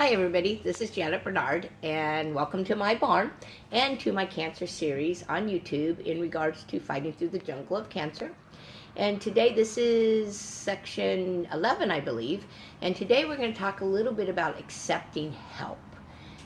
Hi everybody, this is Janet Bernard and welcome to my barn and to my cancer series on YouTube in regards to fighting through the jungle of cancer. And today this is section 11, I believe, and today we're going to talk a little bit about accepting help.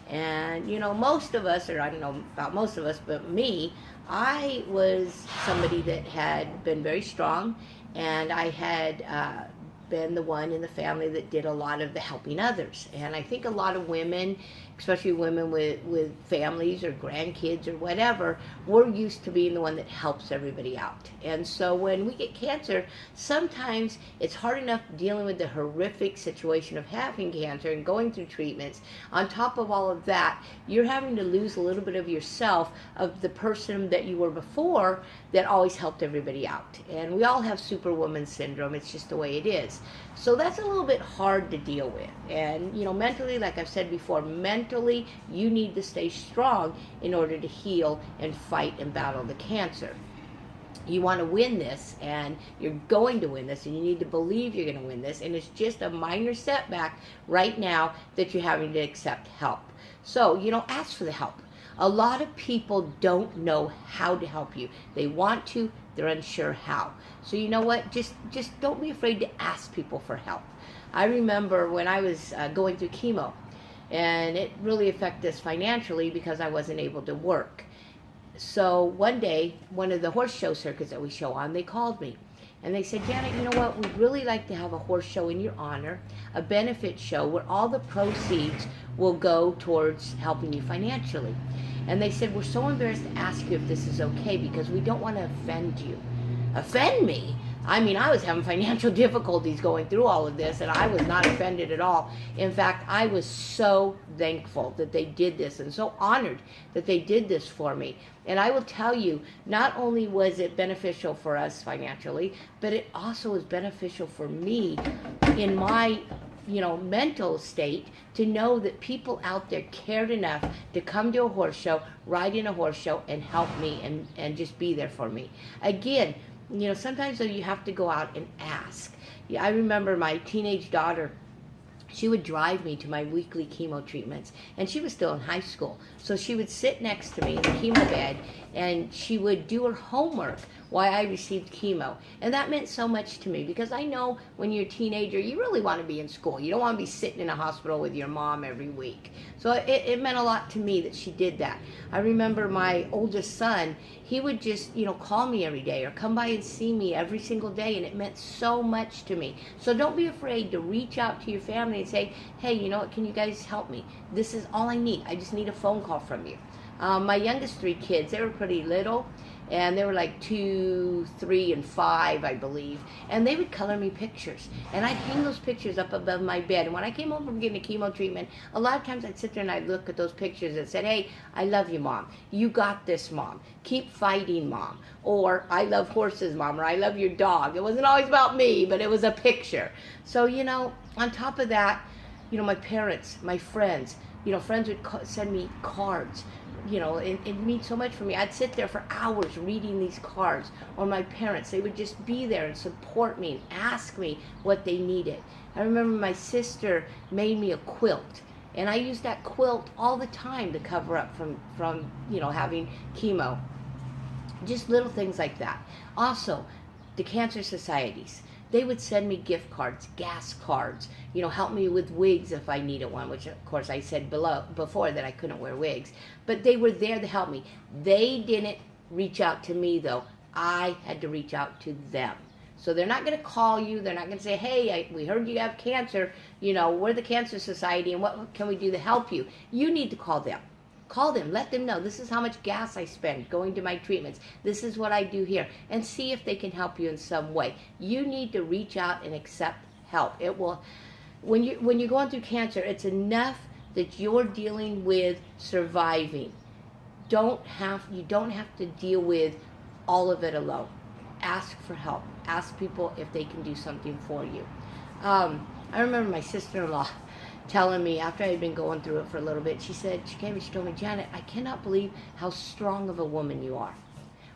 And you know, most of us, or I don't know about most of us, but me, I was somebody that had been very strong, and I had been the one in the family that did a lot of the helping others. And I think a lot of women, especially women with families or grandkids or whatever, we're used to being the one that helps everybody out. And so when we get cancer, sometimes it's hard enough dealing with the horrific situation of having cancer and going through treatments. On top of all of that, you're having to lose a little bit of yourself, of the person that you were before that always helped everybody out. And we all have superwoman syndrome. It's just the way it is. So that's a little bit hard to deal with. And you know, mentally, like I've said before, mentally you need to stay strong in order to heal and fight and battle the cancer. You want to win this, and you're going to win this, and you need to believe you're going to win this, and it's just a minor setback right now that you're having to accept help. So, you know, ask for the help. A lot of people don't know how to help you. They want to, they're unsure how. So you know what, just don't be afraid to ask people for help. I remember when I was going through chemo, and it really affected us financially because I wasn't able to work. So one day, one of the horse show circuits that we show on, they called me. And they said, Janet, you know what, we'd really like to have a horse show in your honor, a benefit show where all the proceeds will go towards helping you financially. And they said, we're so embarrassed to ask you if this is okay because we don't want to offend you. Offend me? I mean, I was having financial difficulties going through all of this, and I was not offended at all. In fact, I was so thankful that they did this and so honored that they did this for me. And I will tell you, not only was it beneficial for us financially, but it also was beneficial for me in my mental state, to know that people out there cared enough to come to a horse show, ride in a horse show, and help me and just be there for me. Again, sometimes though you have to go out and ask. Yeah, I remember my teenage daughter, she would drive me to my weekly chemo treatments, and she was still in high school. So she would sit next to me in the chemo bed, and she would do her homework while I received chemo. And that meant so much to me, because I know when you're a teenager, you really want to be in school. You don't want to be sitting in a hospital with your mom every week. So it meant a lot to me that she did that. I remember my oldest son, he would just, call me every day or come by and see me every single day, and it meant so much to me. So don't be afraid to reach out to your family and say, hey, you know what, can you guys help me? This is all I need. I just need a phone call from you. My youngest three kids, they were pretty little, and they were like 2, 3, and 5, I believe. And they would color me pictures, and I'd hang those pictures up above my bed. And when I came home from getting a chemo treatment, a lot of times I'd sit there and I'd look at those pictures and said, hey, I love you, Mom. You got this, Mom. Keep fighting, Mom. Or I love horses, Mom. Or I love your dog. It wasn't always about me, but it was a picture. So, on top of that, my parents, my friends, friends would send me cards. It means so much for me. I'd sit there for hours reading these cards. Or my parents, they would just be there and support me and ask me what they needed. I remember my sister made me a quilt, and I used that quilt all the time to cover up from having chemo. Just little things like that. Also, the cancer societies, they would send me gift cards, gas cards, help me with wigs if I needed one, which of course I said before that I couldn't wear wigs. But they were there to help me. They didn't reach out to me though. I had to reach out to them. So they're not going to call you. They're not going to say, hey, we heard you have cancer. We're the Cancer Society, and what can we do to help you? You need to call them. Call them, let them know this is how much gas I spend going to my treatments. This is what I do here, and see if they can help you in some way. You need to reach out and accept help. It will, when you're going through cancer, it's enough that you're dealing with surviving. You don't have to deal with all of it alone. Ask for help. Ask people if they can do something for you. I remember my sister-in-law telling me, after I had been going through it for a little bit, she came and she told me, Janet, I cannot believe how strong of a woman you are.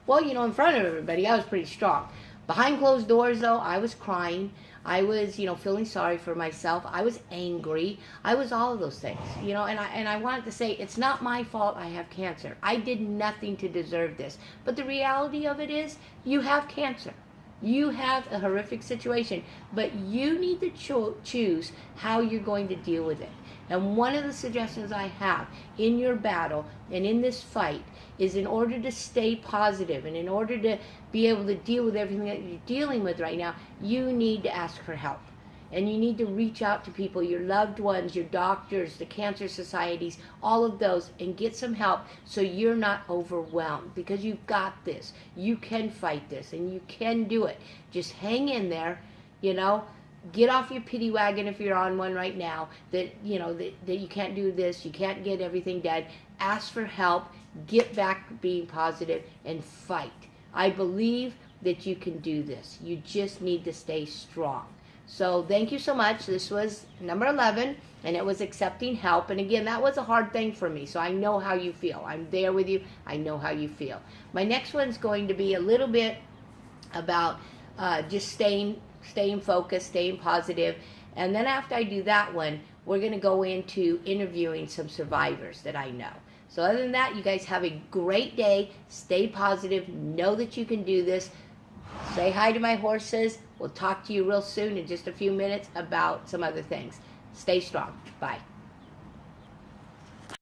Well, in front of everybody, I was pretty strong. Behind closed doors, though, I was crying. I was, feeling sorry for myself. I was angry. I was all of those things, and I wanted to say it's not my fault I have cancer. I did nothing to deserve this. But the reality of it is you have cancer. You have a horrific situation, but you need to choose how you're going to deal with it. And one of the suggestions I have in your battle and in this fight is, in order to stay positive and in order to be able to deal with everything that you're dealing with right now, you need to ask for help. And you need to reach out to people, your loved ones, your doctors, the cancer societies, all of those, and get some help so you're not overwhelmed, because you've got this. You can fight this and you can do it. Just hang in there, Get off your pity wagon if you're on one right now, that you can't do this, you can't get everything done. Ask for help, get back being positive, and fight. I believe that you can do this. You just need to stay strong. So thank you so much. This was number 11, and it was accepting help. And again, that was a hard thing for me, so I know how you feel. I'm there with you. I know how you feel. My next one's going to be a little bit about just staying focused, staying positive. And then after I do that one, we're going to go into interviewing some survivors that I know. So other than that, you guys have a great day. Stay positive. Know that you can do this. Say hi to my horses. We'll talk to you real soon in just a few minutes about some other things. Stay strong. Bye.